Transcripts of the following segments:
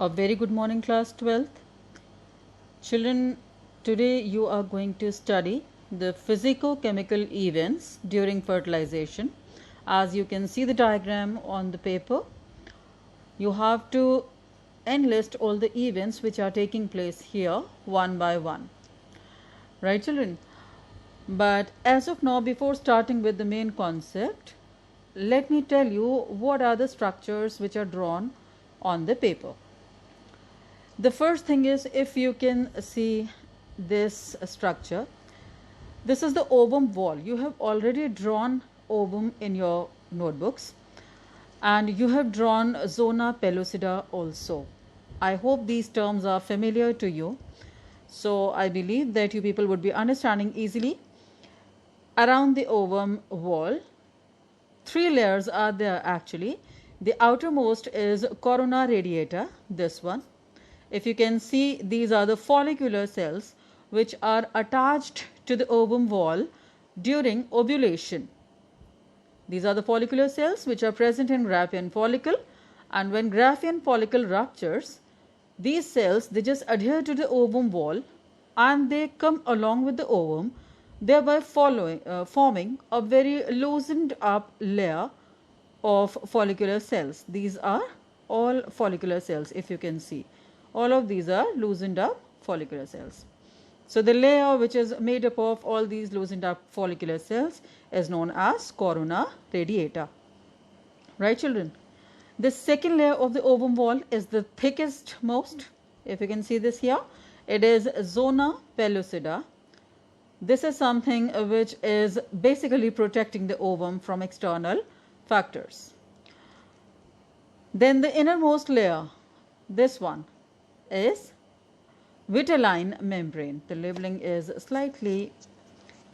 A very good morning, class 12th. Children, today you are going to study the physico-chemical events during fertilization. As you can see the diagram on the paper, you have to enlist all the events which are taking place here one by one. Right, children? But as of now, before starting with the main concept, let me tell you what are the structures which are drawn on the paper. The first thing is, if you can see this structure, this is the ovum wall. You have already drawn ovum in your notebooks, and you have drawn zona pellucida also. I hope these terms are familiar to you. So I believe that you people would be understanding easily. Around the ovum wall, 3 layers are there actually. The outermost is corona radiata, this one. If you can see, these are the follicular cells which are attached to the ovum wall during ovulation. These are the follicular cells which are present in Graafian follicle, and when Graafian follicle ruptures, these cells, they just adhere to the ovum wall and they come along with the ovum, thereby forming a very loosened up layer of follicular cells. These are all follicular cells, if you can see. All of these are loosened up follicular cells. So the layer which is made up of all these loosened up follicular cells is known as corona radiata. Right, children? The second layer of the ovum wall is the thickest most. If you can see this here, it is zona pellucida. This is something which is basically protecting the ovum from external factors. Then the innermost layer, this one, is vitelline membrane. The labeling is slightly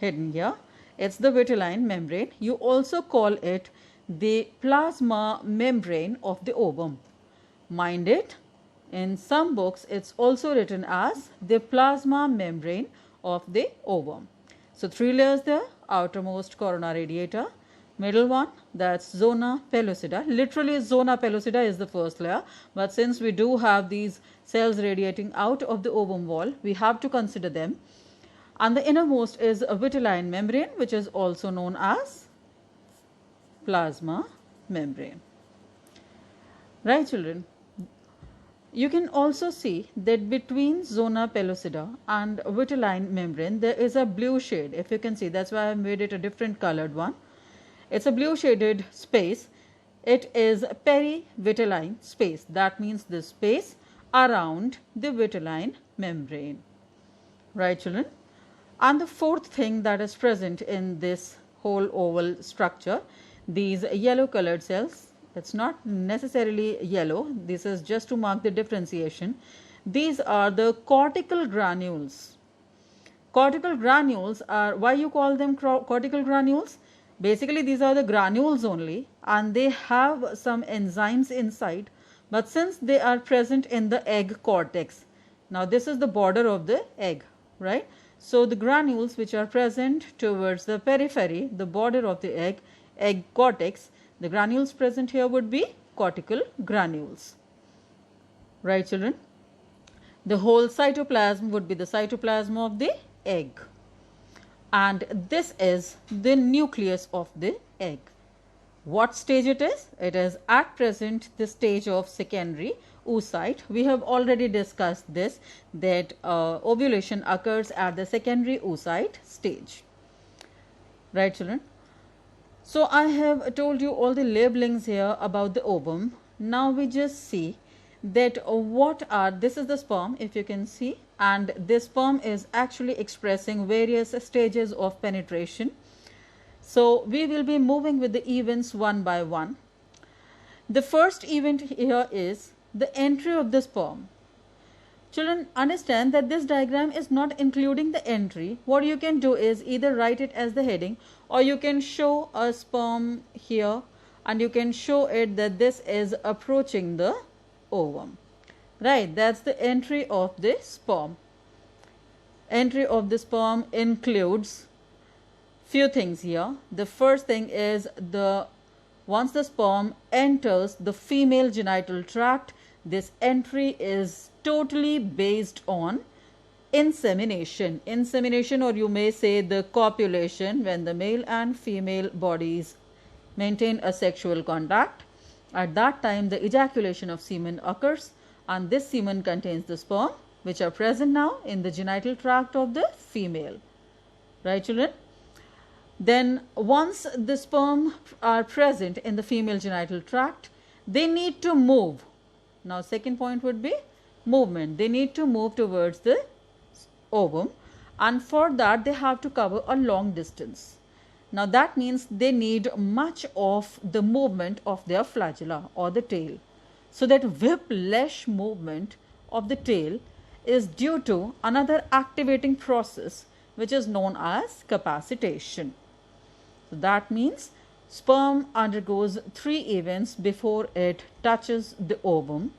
hidden here. It's the vitelline membrane. You also call it the plasma membrane of the ovum. Mind it, in some books it's also written as the plasma membrane of the ovum. So 3 layers there: outermost corona radiata, middle one, that's zona pellucida. Literally zona pellucida is the first layer, but since we do have these cells radiating out of the ovum wall, we have to consider them. And the innermost is a vitelline membrane, which is also known as plasma membrane. Right, children? You can also see that between zona pellucida and vitelline membrane there is a blue shade. If you can see, that's why I made it a different colored one. It's a blue shaded space. It is perivitelline space. That means the space around the vitelline membrane. Right, children? And the fourth thing that is present in this whole oval structure, these yellow colored cells, it's not necessarily yellow, this is just to mark the differentiation. These are the cortical granules. Cortical granules are, why you call them cortical granules? Basically these are the granules only, and they have some enzymes inside, but since they are present in the egg cortex, now this is the border of the egg, right? So the granules which are present towards the periphery, the border of the egg cortex, the granules present here would be cortical granules. Right, children? The whole cytoplasm would be the cytoplasm of the egg. And this is the nucleus of the egg. What stage it is? It is at present the stage of secondary oocyte. We have already discussed this, that ovulation occurs at the secondary oocyte stage. Right, children? So I have told you all the labelings here about the ovum. Now we just see that this is the sperm, if you can see, and this sperm is actually expressing various stages of penetration. So we will be moving with the events one by one. The first event here is the entry of the sperm. Children, understand that this diagram is not including the entry. What you can do is either write it as the heading, or you can show a sperm here and you can show it that this is approaching the ovum. Right, that's the entry of the sperm. Entry of the sperm includes few things here. The first thing is once the sperm enters the female genital tract, This entry is totally based on insemination. Insemination, or you may say the copulation, when the male and female bodies maintain a sexual contact. At that time, the ejaculation of semen occurs, and this semen contains the sperm which are present now in the genital tract of the female. Right, children? Then once the sperm are present in the female genital tract, they need to move. Now second point would be movement. They need to move towards the ovum, and for that they have to cover a long distance. Now that means they need much of the movement of their flagella or the tail. So that whiplash movement of the tail is due to another activating process which is known as capacitation. So that means sperm undergoes 3 events before it touches the ovum.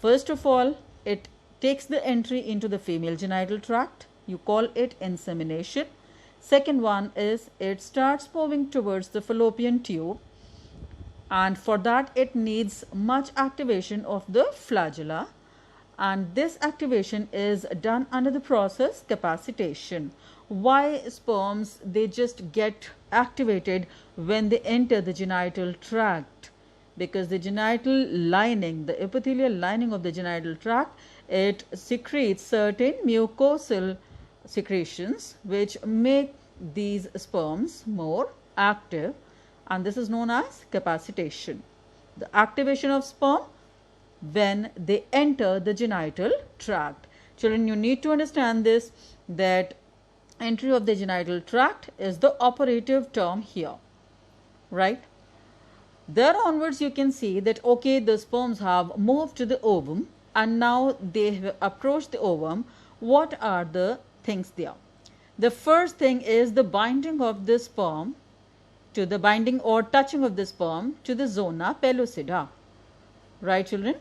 First of all, it takes the entry into the female genital tract. You call it insemination. Second one is it starts moving towards the fallopian tube, and for that it needs much activation of the flagella, and this activation is done under the process capacitation. Why sperms they just get activated when they enter the genital tract? Because the genital lining, the epithelial lining of the genital tract, it secretes certain mucosal secretions which make these sperms more active, and this is known as capacitation. The activation of sperm when they enter the genital tract. Children, you need to understand this, that entry of the genital tract is the operative term here, right? There onwards you can see that okay, the sperms have moved to the ovum and now they have approached the ovum. What are the things there? The first thing is the binding of the sperm to the binding or touching of the sperm to the zona pellucida. Right, children?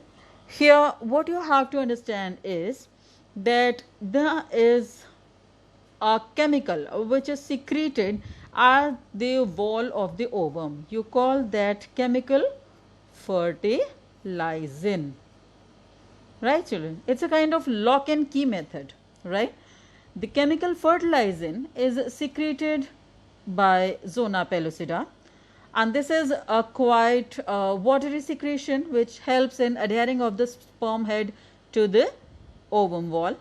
Here what you have to understand is that there is a chemical which is secreted at the wall of the ovum. You call that chemical fertilizing. Right, children? It's a kind of lock and key method, right? The chemical fertilizing is secreted by zona pellucida, and this is a quite watery secretion which helps in adhering of the sperm head to the ovum wall.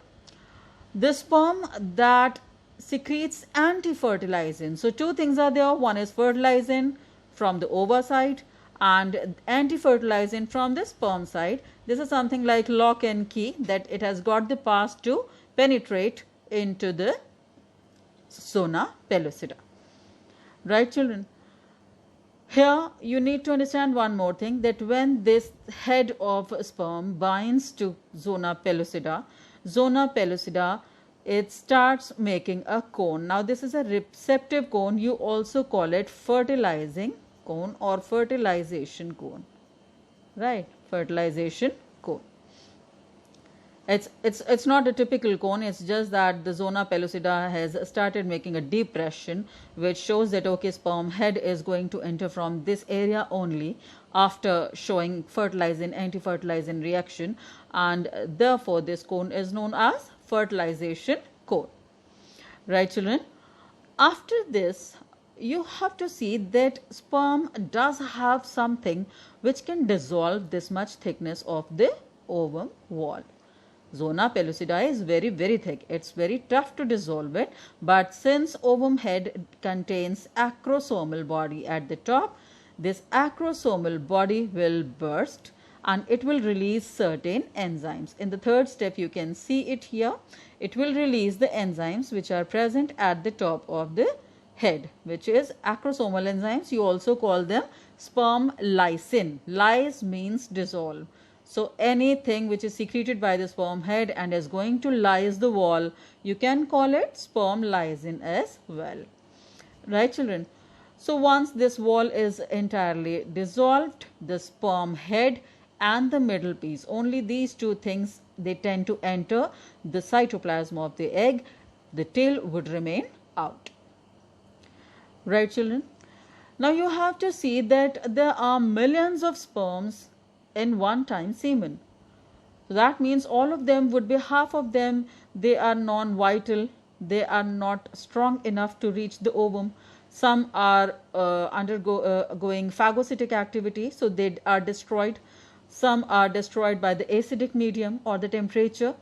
The sperm that secretes anti-fertilizing. So two things are there. One is fertilizing from the ova side and anti-fertilizing from the sperm side. This is something like lock and key, that it has got the pass to penetrate into the zona pellucida. Right, children? Here you need to understand one more thing, that when this head of sperm binds to zona pellucida, it starts making a cone. Now this is a receptive cone. You also call it fertilizing cone or fertilization cone. Right, fertilization cone. It's not a typical cone. It's just that the zona pellucida has started making a depression, which shows that okay, sperm head is going to enter from this area only after showing fertilizing anti-fertilizing reaction, and therefore this cone is known as fertilization cone. Right, children? After this, you have to see that sperm does have something which can dissolve this much thickness of the ovum wall. Zona pellucida is very thick. It's very tough to dissolve it, but since ovum head contains acrosomal body at the top, this acrosomal body will burst and it will release certain enzymes. In the third step you can see it here. It will release the enzymes which are present at the top of the head, which is acrosomal enzymes. You also call them sperm lysine. Lyse means dissolve. So anything which is secreted by the sperm head and is going to lyse the wall, you can call it sperm lysine as well. Right, children? So once this wall is entirely dissolved, the sperm head and the middle piece, only these two things, they tend to enter the cytoplasm of the egg. The tail would remain out. Right, children? Now you have to see that there are millions of sperms in one time semen. So that means all of them would be, half of them, they are non-vital, they are not strong enough to reach the ovum. Some are undergoing phagocytic activity, so they are destroyed. Some are destroyed by the acidic medium or the temperature.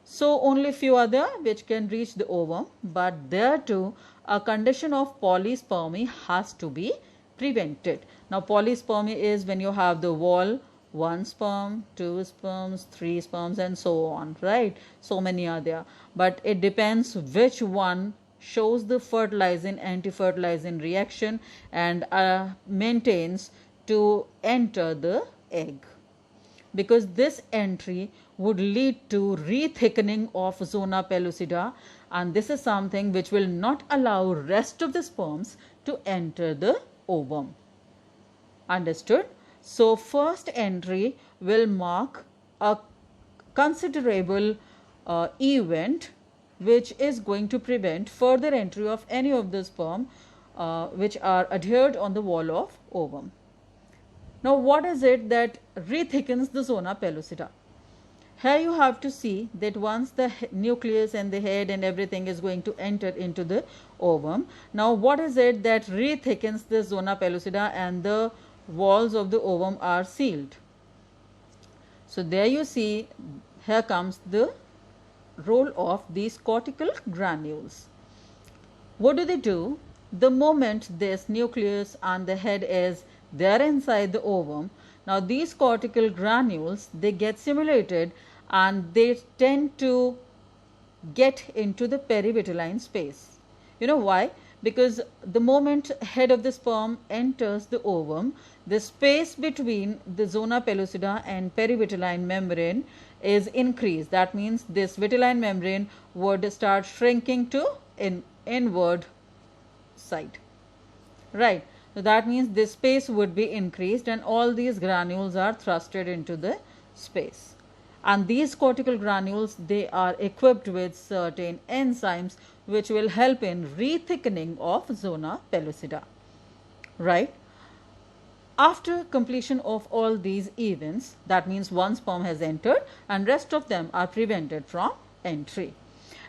So only few are there which can reach the ovum, but there too a condition of polyspermy has to be prevented. Now polyspermy is when you have the wall, one sperm, two sperms, three sperms, and so on, right? So many are there, but it depends which one shows the fertilizing anti-fertilizing reaction and maintains to enter the egg, because this entry would lead to re-thickening of zona pellucida, and this is something which will not allow rest of the sperms to enter the ovum. Understood? So first entry will mark a considerable event which is going to prevent further entry of any of the sperm which are adhered on the wall of ovum. Now what is it that re-thickens the zona pellucida? Here you have to see that once the nucleus and the head and everything is going to enter into the ovum, now what is it that re-thickens the zona pellucida and the walls of the ovum are sealed? So there you see, here comes the role of these cortical granules. What do? The moment this nucleus and the head is there inside the ovum, now these cortical granules, they get simulated and they tend to get into the perivitelline space. You know why? Because the moment head of the sperm enters the ovum, the space between the zona pellucida and perivitelline membrane is increased. That means this vitelline membrane would start shrinking to inward side, right? So that means this space would be increased and all these granules are thrusted into the space. And these cortical granules, they are equipped with certain enzymes which will help in re-thickening of zona pellucida, right? After completion of all these events, that means one sperm has entered and rest of them are prevented from entry.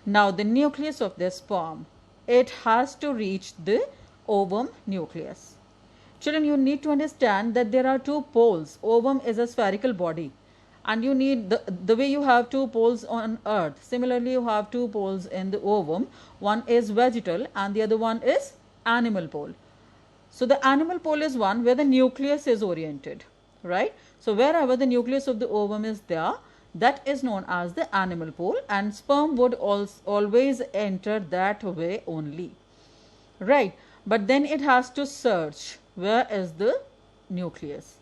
Now the nucleus of this sperm, it has to reach the ovum nucleus. Children, you need to understand that there are two poles. Ovum is a spherical body, and you need the way you have two poles on earth, similarly you have two poles in the ovum. One is vegetal and the other one is animal pole. So the animal pole is one where the nucleus is oriented, right? So wherever the nucleus of the ovum is there, that is known as the animal pole, and sperm would always enter that way only, right? But then it has to search where is the nucleus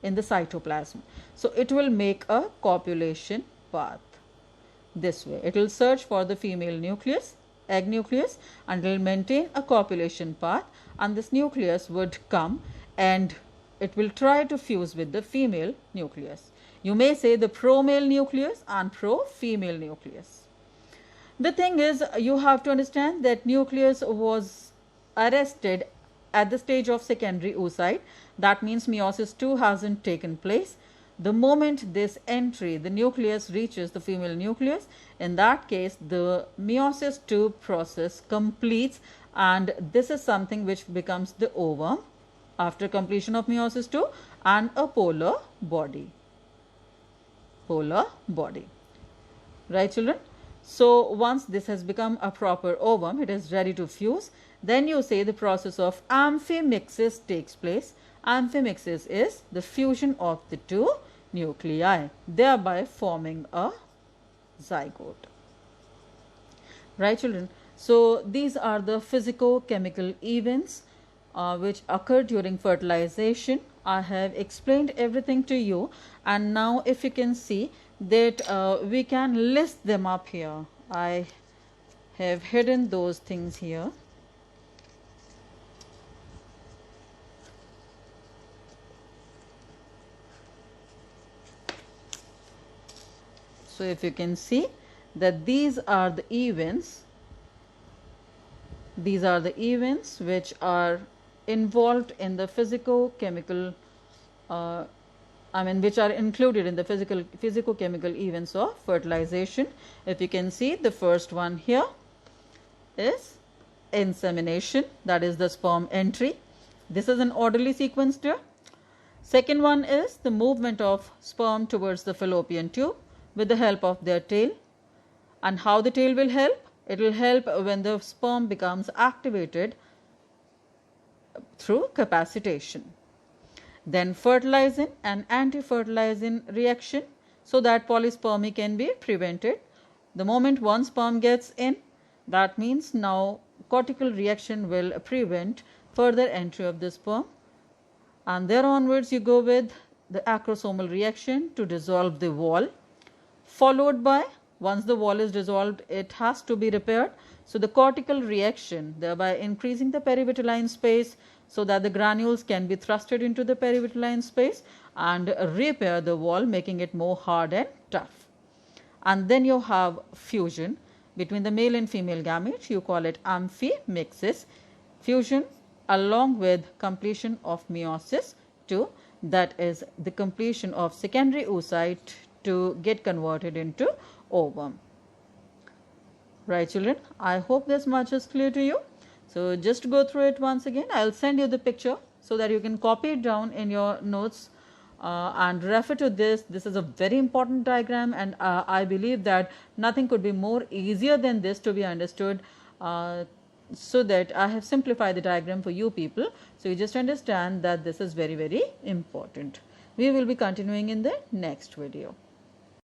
in the cytoplasm. So it will make a copulation path this way. It will search for the female nucleus, egg nucleus, and will maintain a copulation path, and this nucleus would come and it will try to fuse with the female nucleus. You may say the pro-male nucleus and pro-female nucleus. The thing is, you have to understand that nucleus was arrested at the stage of secondary oocyte. That means meiosis II hasn't taken place. The moment this entry, the nucleus reaches the female nucleus, in that case the meiosis II process completes, and this is something which becomes the ovum after completion of meiosis II and a polar body. Right, children? So once this has become a proper ovum, it is ready to fuse. Then you say the process of amphimixis takes place. Amphimixis is the fusion of the two nuclei, thereby forming a zygote. Right, children? So these are the physico-chemical events which occur during fertilization. I have explained everything to you, and now if you can see that we can list them up here. I have hidden those things here. So if you can see that these are the events which are involved in the physico-chemical which are included in the physicochemical events of fertilization. If you can see, the first one here is insemination, that is the sperm entry. This is an orderly sequence there. Second one is the movement of sperm towards the fallopian tube with the help of their tail. And how the tail will help? It will help when the sperm becomes activated through capacitation. Then fertilizing and anti-fertilizing reaction, so that polyspermy can be prevented. The moment one sperm gets in, that means now cortical reaction will prevent further entry of the sperm, and there onwards you go with the acrosomal reaction to dissolve the wall, followed by, once the wall is dissolved, it has to be repaired. So the cortical reaction, thereby increasing the perivitellin space so that the granules can be thrusted into the perivitellin space and repair the wall, making it more hard and tough. And then you have fusion between the male and female gametes. You call it amphimixis. Fusion along with completion of meiosis II, that is the completion of secondary oocyte to get converted into ovum. Right, children, I hope this much is clear to you. So just go through it once again. I will send you the picture so that you can copy it down in your notes and refer to this. This is a very important diagram, and I believe that nothing could be more easier than this to be understood, so that I have simplified the diagram for you people. So you just understand that this is very, very important. We will be continuing in the next video.